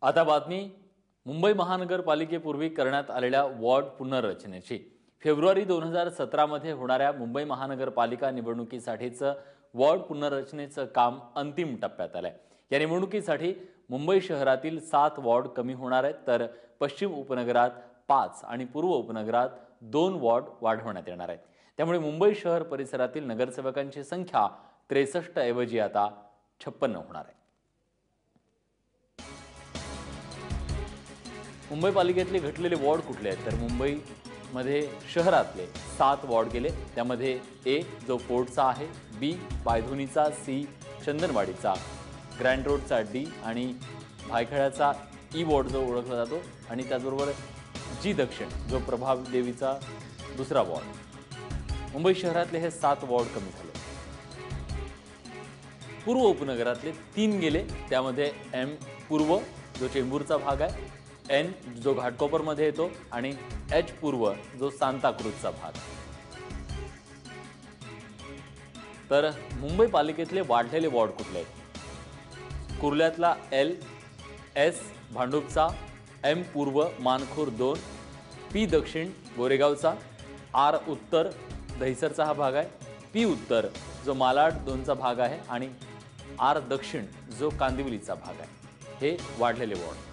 आता बातमी मुंबई महानगरपालिकेपूर्वी करण्यात आलेल्या वॉर्ड पुनर्रचनेची। फेब्रुवारी 2017 मध्ये होणाऱ्या मुंबई महानगरपालिका निवडणुकीसाठीचं वॉर्ड पुनर्रचनेचं काम अंतिम टप्प्यात आलंय। या निवडणुकीसाठी मुंबई शहरातील 7 वॉर्ड कमी होणार आहेत, तर पश्चिम उपनगरात 5 आणि पूर्व उपनगरात 2 वॉर्ड वाढवण्यात येणार आहेत। त्यामुळे मुंबई शहर परिसरातील नगरसेवकांची संख्या 63 ऐवजी आता 56 होणार आहे। मुंबई पालिकेतले घटलेले वॉर्ड कुठले आहेत तर मुंबईमध्ये शहरातले 7 वॉर्ड गेले। त्यामध्ये ए जो फोर्टचा आहे, बी पायधुनीचा, सी चंदनवाडीचा, ग्रँड रोडचा डी आणि भायखळ्याचा ई वॉर्ड जो ओळखला जातो आणि त्याचबरोबर जी दक्षिण जो प्रभावी देवीचा दुसरा वॉर्ड। मुंबई शहरातले हे 7 वॉर्ड कमी झाले। पूर्व उपनगरातले 3 गेले। त्यामध्ये एम पूर्व जो चेंबूरचा भाग आहे, एन जो घाटकोपरमध्ये येतो आणि एच पूर्व जो सांताक्रूजचा भाग। तर मुंबई पालिकेतले वाढलेले वॉर्ड कुठले आहेत? कुर्ल्यातला एल, एस भांडुपचा, एम पूर्व मानखूर 2, पी दक्षिण गोरेगावचा, आर उत्तर दहिसरचा हा भाग आहे, पी उत्तर जो मालाड 2चा भाग आहे आणि आर दक्षिण जो कांदिवलीचा भाग आहे। हे वाढलेले वॉर्ड।